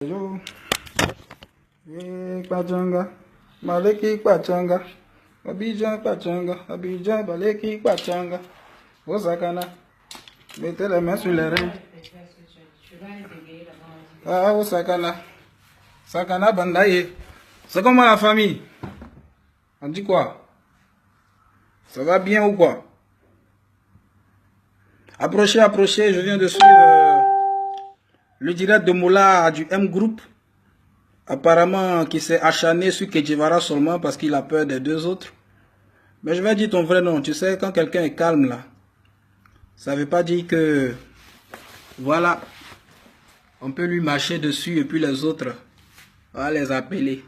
Yo, Pachanga, Maleki Pachanga, Abidjan, Baleki Pachanga, Osakana, mettez les mains sur les reins. Ah, Osakana, Sakana Bandaye. C'est comment la famille? On dit quoi? Ça va bien ou quoi? Approchez, approchez, je viens de suivre le direct de Moula du M Group. Apparemment, qui s'est acharné sur Kedjivara seulement parce qu'il a peur des deux autres. Mais je vais dire ton vrai nom. Tu sais, quand quelqu'un est calme là, ça ne veut pas dire que, voilà, on peut lui marcher dessus et puis les autres, on va les appeler.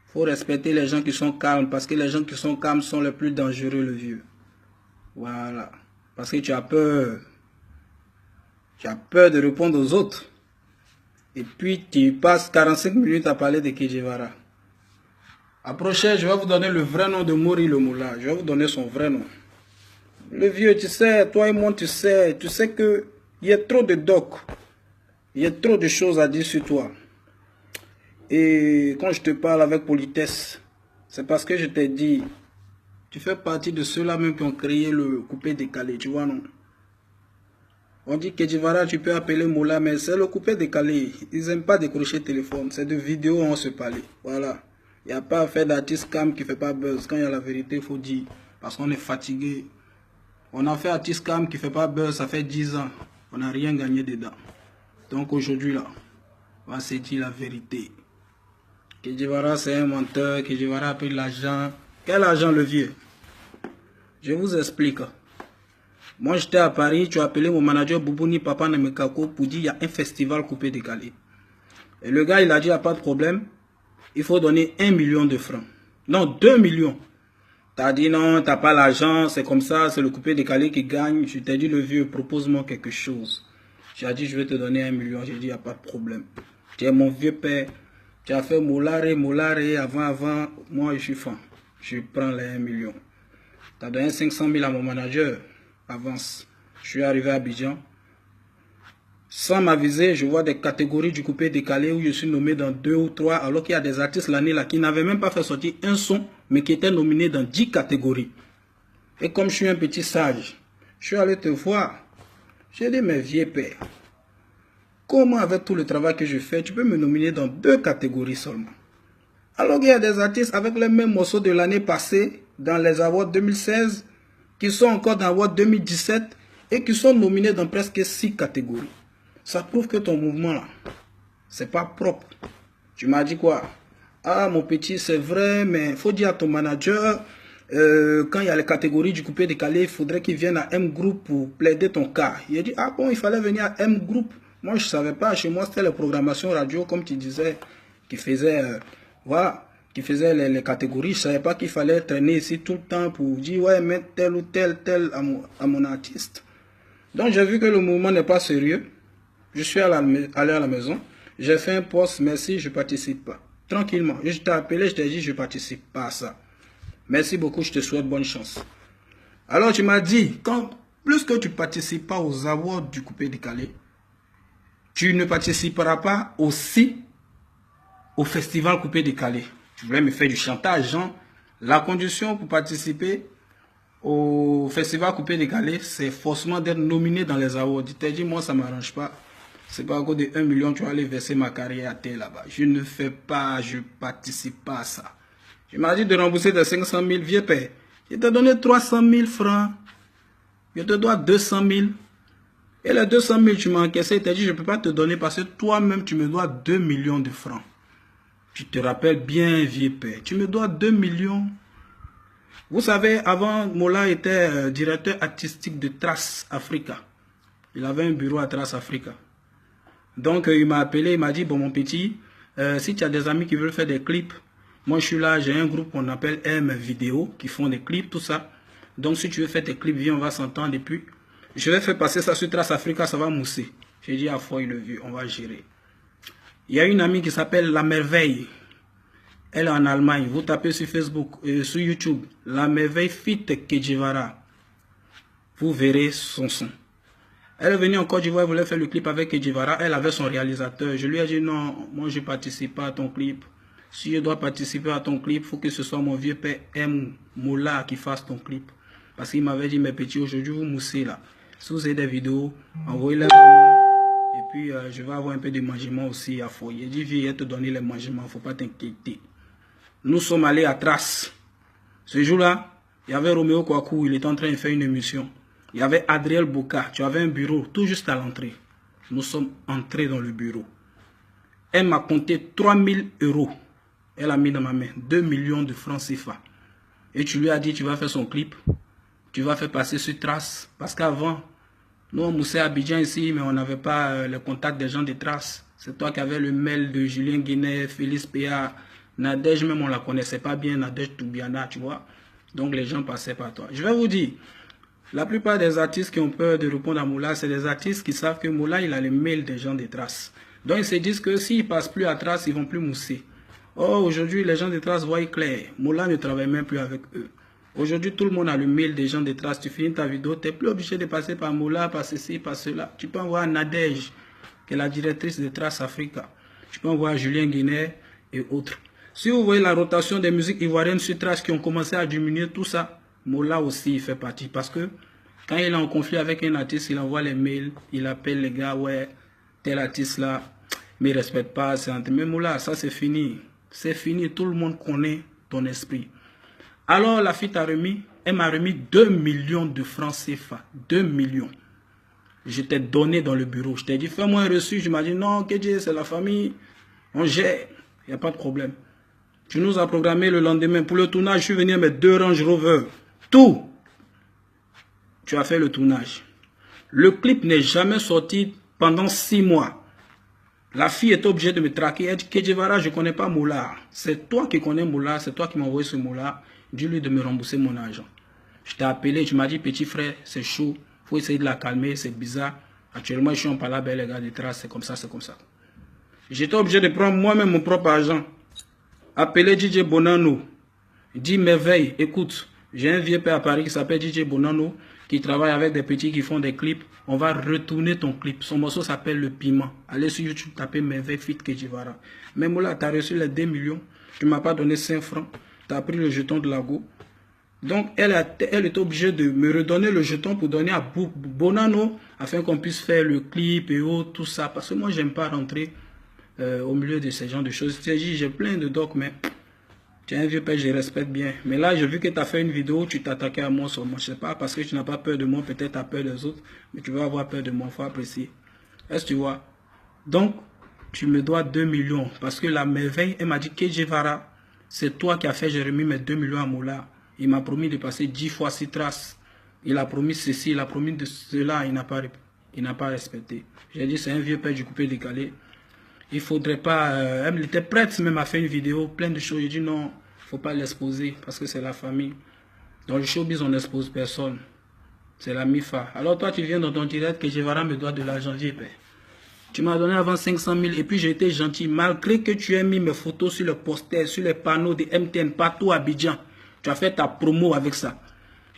Il faut respecter les gens qui sont calmes parce que les gens qui sont calmes sont les plus dangereux, le vieux. Voilà. Parce que tu as peur. Tu as peur de répondre aux autres. Et puis tu passes 45 minutes à parler de Kedjivara. Approchez, je vais vous donner le vrai nom de Mori le Moula. Je vais vous donner son vrai nom. Le vieux, tu sais, toi et moi, tu sais que il y a trop de docs. Il y a trop de choses à dire sur toi. Et quand je te parle avec politesse, c'est parce que je t'ai dit, tu fais partie de ceux-là même qui ont créé le coupé décalé, tu vois, non? On dit que Kedjivara, tu peux appeler Moula, mais c'est le coupé décalé. Ils n'aiment pas décrocher le téléphone. C'est de vidéos où on se parle. Voilà. Il n'y a pas à faire d'artiste cam qui ne fait pas buzz. Quand il y a la vérité, il faut dire. Parce qu'on est fatigué. On a fait artiste cam qui ne fait pas buzz, ça fait 10 ans. On n'a rien gagné dedans. Donc aujourd'hui, là, on va se dire la vérité. Kedjivara, c'est un menteur. Kedjivara a pris l'argent. Quel argent, le vieux? Je vous explique. Moi, j'étais à Paris, tu as appelé mon manager Boubouni Papa Namekako pour dire qu'il y a un festival coupé décalé. Et le gars, il a dit, il n'y a pas de problème. Il faut donner 1 million de francs. Non, 2 millions. Tu as dit non, tu n'as pas l'argent, c'est comme ça, c'est le coupé décalé qui gagne. Je t'ai dit, le vieux, propose-moi quelque chose. J'ai dit, je vais te donner 1 million. J'ai dit, il n'y a pas de problème. Tu es mon vieux père. Tu as fait moulare, avant. Moi, je suis fan. Je prends les 1 million. Tu as donné 500 000 à mon manager. Avance. Je suis arrivé à Abidjan. Sans m'aviser, je vois des catégories du coupé décalé où je suis nommé dans 2 ou 3, alors qu'il y a des artistes l'année là qui n'avaient même pas fait sortir un son, mais qui étaient nominés dans 10 catégories. Et comme je suis un petit sage, je suis allé te voir. J'ai dit, mes vieux pères, comment avec tout le travail que je fais, tu peux me nominer dans 2 catégories seulement? Alors qu'il y a des artistes avec les mêmes morceaux de l'année passée, dans les awards 2016, qui sont encore dans l'award 2017 et qui sont nominés dans presque 6 catégories. Ça prouve que ton mouvement là, c'est pas propre. Tu m'as dit quoi? Ah mon petit, c'est vrai, mais il faut dire à ton manager, quand il y a les catégories du coupé décalé, il faudrait qu'il vienne à M Group pour plaider ton cas. Il a dit, ah bon, il fallait venir à M Group. Moi je savais pas, chez moi c'était les programmations radio, comme tu disais, qui faisaient, voilà, qui faisait les catégories. Je ne savais pas qu'il fallait traîner ici tout le temps pour dire, ouais, mettre tel ou tel à mon artiste. Donc, j'ai vu que le mouvement n'est pas sérieux. Je suis allé à la maison. J'ai fait un post, merci, je ne participe pas. Tranquillement. Je t'ai appelé, je t'ai dit, je ne participe pas à ça. Merci beaucoup, je te souhaite bonne chance. Alors, tu m'as dit, plus que tu ne participes pas aux awards du coupé décalé, tu ne participeras pas aussi au festival coupé décalé. Tu voulais me faire du chantage, hein? La condition pour participer au festival coupé décalé, c'est forcément d'être nominé dans les awards. Tu t'es dit, moi, ça ne m'arrange pas. C'est pas à cause de 1 million, tu vas aller verser ma carrière à terre là-bas. Je ne fais pas, je ne participe pas à ça. Je m'as dit de rembourser tes 500 000, vieux père. Je t'ai donné 300 000 francs. Je te dois 200 000. Et les 200 000, tu m'as encaissé. Tu t'es dit, je ne peux pas te donner parce que toi-même, tu me dois 2 millions de francs. Tu te rappelles bien, vieux père. Tu me dois 2 millions. Vous savez, avant, Mola était directeur artistique de Trace Africa. Il avait un bureau à Trace Africa. Donc, il m'a appelé, il m'a dit, bon, mon petit, si tu as des amis qui veulent faire des clips, moi, je suis là, j'ai un groupe qu'on appelle M Vidéo, qui font des clips, tout ça. Donc, si tu veux faire tes clips, viens, on va s'entendre. Et puis, je vais faire passer ça sur Trace Africa, ça va mousser. J'ai dit à Foy le vieux, on va gérer. Il y a une amie qui s'appelle La Merveille. Elle est en Allemagne. Vous tapez sur Facebook, sur YouTube, La Merveille fit Kedjivara. Vous verrez son son. Elle est venue en Côte d'Ivoire, elle voulait faire le clip avec Kedjivara. Elle avait son réalisateur. Je lui ai dit non, moi je ne participe pas à ton clip. Si je dois participer à ton clip, il faut que ce soit mon vieux père M. Moula qui fasse ton clip. Parce qu'il m'avait dit, mes petits, aujourd'hui vous moussez là. Si vous avez des vidéos, envoyez-les à moi. Et puis je vais avoir un peu de mangements aussi à foyer. Il dit, viens te donner les mangements, il ne faut pas t'inquiéter. Nous sommes allés à Trace. Ce jour-là, il y avait Roméo Kouakou, il était en train de faire une émission. Il y avait Adriel Boka, tu avais un bureau tout juste à l'entrée. Nous sommes entrés dans le bureau. Elle m'a compté 3000 €. Elle a mis dans ma main 2 millions de francs CFA. Et tu lui as dit, tu vas faire son clip. Tu vas faire passer sur Trace. Parce qu'avant, nous on moussait à Abidjan ici, mais on n'avait pas le contact des gens de Trace. C'est toi qui avais le mail de Julien Guinet, Félix Péa, Nadège, même on ne la connaissait pas bien, Nadège Toubiana, tu vois. Donc les gens passaient par toi. Je vais vous dire, la plupart des artistes qui ont peur de répondre à Moula, c'est des artistes qui savent que Moula, il a les mails des gens de Trace. Donc ils se disent que s'ils ne passent plus à Trace, ils ne vont plus mousser. Oh, aujourd'hui, les gens de Trace voient clair. Moula ne travaille même plus avec eux. Aujourd'hui, tout le monde a le mail des gens de Trace. Tu finis ta vidéo, tu n'es plus obligé de passer par Moula, par ceci, par cela. Tu peux envoyer à Nadège, qui est la directrice de Trace Africa. Tu peux envoyer à Julien Guinet et autres. Si vous voyez la rotation des musiques ivoiriennes sur Trace qui ont commencé à diminuer, tout ça, Moula aussi il fait partie. Parce que quand il est en conflit avec un artiste, il envoie les mails, il appelle les gars, ouais, tel artiste là, mais il ne respecte pas. Mais Moula, ça c'est fini. C'est fini, tout le monde connaît ton esprit. Alors la fille t'a remis, elle m'a remis 2 millions de francs CFA. 2 millions. Je t'ai donné dans le bureau. Je t'ai dit, fais-moi un reçu. Je m'ai dit, non, KJ, c'est la famille. On gère. Il n'y a pas de problème. Tu nous as programmé le lendemain. Pour le tournage, je suis venu avec 2 Range Rover. Tout. Tu as fait le tournage. Le clip n'est jamais sorti pendant 6 mois. La fille est obligée de me traquer. Elle dit, Kedjivara, je ne connais pas Moula. C'est toi qui connais Moula. C'est toi qui m'as envoyé ce Moula. Dis-lui de me rembourser mon argent. Je t'ai appelé. Tu m'as dit, petit frère, c'est chaud. Il faut essayer de la calmer. C'est bizarre. Actuellement, je suis en palabre, les gars des Traces. C'est comme ça, c'est comme ça. J'étais obligé de prendre moi-même mon propre argent. Appeler DJ Bonano. Dit merveille, écoute, j'ai un vieux père à Paris qui s'appelle DJ Bonano, qui travaille avec des petits qui font des clips. On va retourner ton clip. Son morceau s'appelle Le Piment. Allez sur YouTube, tapez merveille fit Kedjivara. Mais Moula, tu as reçu les 2 millions. Tu ne m'as pas donné 5 francs. Tu as pris le jeton de la go. Donc, elle est obligée de me redonner le jeton pour donner à Bonano afin qu'on puisse faire le clip et autres, tout ça. Parce que moi, j'aime pas rentrer au milieu de ces genres de choses. J'ai plein de docs, mais tu es un vieux père, je respecte bien. Mais là, j'ai vu que tu as fait une vidéo, tu t'attaquais à moi sur moi. Je sais pas, parce que tu n'as pas peur de moi, peut-être tu as peur des autres, mais tu vas avoir peur de moi, il faut apprécier. Est-ce que tu vois? Donc, tu me dois 2 millions. Parce que la merveille, elle m'a dit, Kedjivara, c'est toi qui as fait, j'ai remis mes 2 millions à Moula. Il m'a promis de passer 10 fois 6 traces. Il a promis ceci, il a promis de cela, il n'a pas respecté. J'ai dit, c'est un vieux père du coupé décalé. Il faudrait pas... elle était prête même à faire une vidéo, plein de choses. J'ai dit non, il ne faut pas l'exposer parce que c'est la famille. Dans le showbiz, on n'expose personne. C'est la MIFA. Alors toi, tu viens dans ton direct que Kedjivara me doit de l'argent, j'ai payé. Tu m'as donné avant 500 000 et puis j'ai été gentil. Malgré que tu aies mis mes photos sur le poster, sur les panneaux de MTN, partout à Abidjan. Tu as fait ta promo avec ça.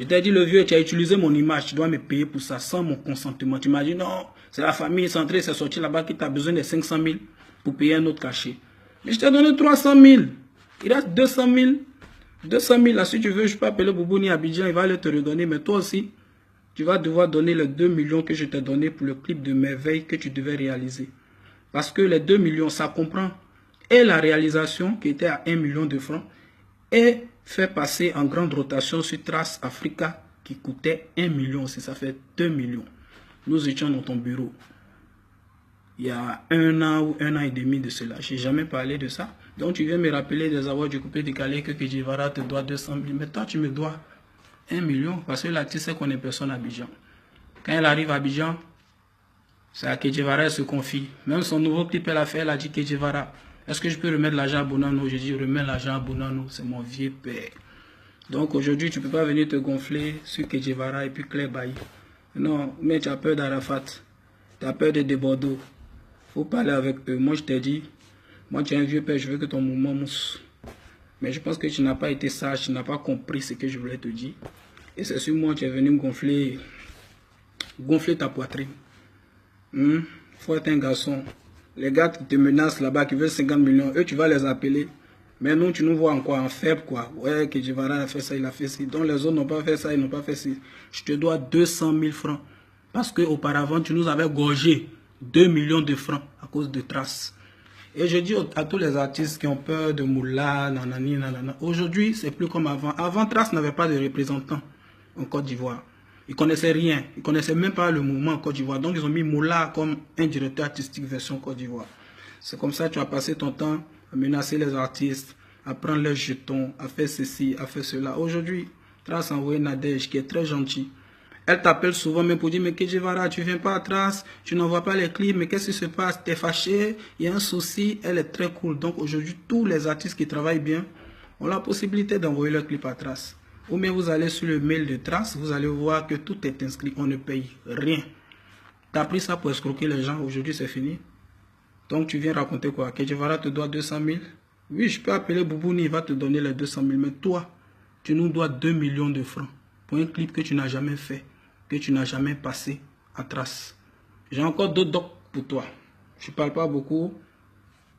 Je t'ai dit, le vieux, tu as utilisé mon image, tu dois me payer pour ça sans mon consentement. Tu m'as dit, non, c'est la famille centrée, c'est sorti là-bas qui t'a besoin de 500 000 pour payer un autre cachet. Mais je t'ai donné 300 000. Il reste 200 000. 200 000, là, si tu veux, je peux appeler Boubouni Abidjan, il va aller te redonner. Mais toi aussi, tu vas devoir donner les 2 millions que je t'ai donné pour le clip de merveille que tu devais réaliser. Parce que les 2 millions, ça comprend et la réalisation qui était à 1 million de francs et fait passer en grande rotation sur Trace Africa qui coûtait 1 million aussi, ça fait 2 millions. Nous étions dans ton bureau. Il y a 1 an ou 1 an et demi de cela. Je n'ai jamais parlé de ça. Donc tu viens me rappeler des avoirs du coupé décalé que Kedjivara te doit 200 000. Mais toi tu me dois 1 million parce que là tu sais qu'on est personne à Abidjan. Quand elle arrive à Abidjan, c'est à Kedjivara, elle se confie. Même son nouveau clip elle a fait, elle a dit Kedjivara, est-ce que je peux remettre l'argent à Bonano? J'ai dit remets l'argent à Bonano, c'est mon vieux père. Donc aujourd'hui tu ne peux pas venir te gonfler sur Kedjivara et puis Claire Bailly. Non, mais tu as peur d'Arafat, tu as peur de Bordeaux. Il faut parler avec eux. Moi je t'ai dit, moi tu es un vieux père, je veux que ton mouvement mousse. Mais je pense que tu n'as pas été sage, tu n'as pas compris ce que je voulais te dire. Et c'est sur moi que tu es venu me gonfler ta poitrine. Faut être un garçon. Les gars qui te menacent là-bas, qui veulent 50 millions, eux, tu vas les appeler. Mais nous, tu nous vois en quoi? En faible, quoi. Ouais, que Djivara a fait ça, il a fait ci. Donc, les autres n'ont pas fait ça, ils n'ont pas fait ci. Je te dois 200 000 francs. Parce qu'auparavant, tu nous avais gorgé 2 millions de francs à cause de Trace. Et je dis à tous les artistes qui ont peur de Moula, nanani, nanana. Aujourd'hui, c'est plus comme avant. Avant, Trace n'avait pas de représentant en Côte d'Ivoire. Ils ne connaissaient rien. Ils ne connaissaient même pas le mouvement en Côte d'Ivoire. Donc, ils ont mis Moula comme un directeur artistique version Côte d'Ivoire. C'est comme ça que tu as passé ton temps à menacer les artistes, à prendre leurs jetons, à faire ceci, à faire cela. Aujourd'hui, Trace a envoyé Nadège, qui est très gentil. Elle t'appelle souvent même pour dire, mais Kedjivara, tu viens pas à Trace, tu n'envoies pas les clips, mais qu'est-ce qui se passe? T'es fâché, il y a un souci. Elle est très cool. Donc aujourd'hui, tous les artistes qui travaillent bien ont la possibilité d'envoyer leurs clips à Trace. Ou bien vous allez sur le mail de Trace, vous allez voir que tout est inscrit, on ne paye rien. Tu as pris ça pour escroquer les gens, aujourd'hui c'est fini. Donc tu viens raconter quoi? Kedjivara te doit 200 000? Oui, je peux appeler Boubouni, il va te donner les 200 000. Mais toi, tu nous dois 2 millions de francs pour un clip que tu n'as jamais fait, que tu n'as jamais passé à Trace. J'ai encore d'autres docs pour toi. Je ne parle pas beaucoup.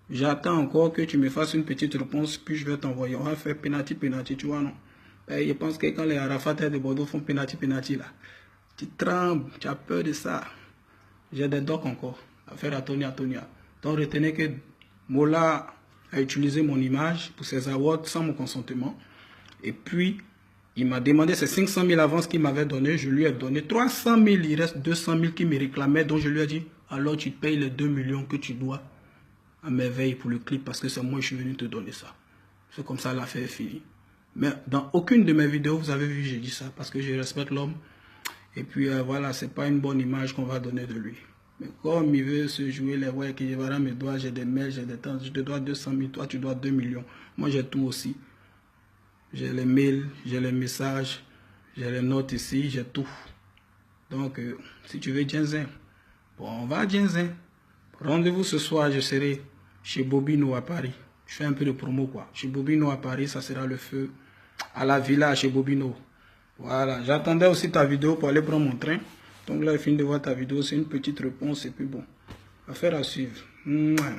J'attends encore que tu me fasses une petite réponse, puis je vais t'envoyer. On va faire penalty, tu vois, non? Et je pense que quand les Arafat de Bordeaux font penalty, là, tu trembles, tu as peur de ça. J'ai des docs encore à faire à Tonia. Donc retenez que Mola a utilisé mon image pour ses awards sans mon consentement. Et puis, il m'a demandé ces 500 000 avances qu'il m'avait donné. Je lui ai donné 300 000. Il reste 200 000 qui me réclamaient. Donc, je lui ai dit, alors tu payes les 2 millions que tu dois à merveille pour le clip. Parce que c'est moi qui suis venu te donner ça. C'est comme ça, l'affaire est finie. Mais dans aucune de mes vidéos, vous avez vu, j'ai dit ça. Parce que je respecte l'homme. Et puis, voilà, c'est pas une bonne image qu'on va donner de lui. Mais comme il veut se jouer les ouais, que Djivara me doit, j'ai des mails, j'ai des temps, je te dois 200 000, toi tu dois 2 millions. Moi j'ai tout aussi. J'ai les mails, j'ai les messages, j'ai les notes ici, j'ai tout. Donc, si tu veux Djenzin, bon, on va à Djenzin. Rendez-vous ce soir, je serai chez Bobino à Paris. Je fais un peu de promo quoi. Chez Bobino à Paris, ça sera le feu. À la villa chez Bobino. Voilà, j'attendais aussi ta vidéo pour aller prendre mon train. Donc là, je finis de voir ta vidéo, c'est une petite réponse et puis bon, affaire à suivre. Mouah.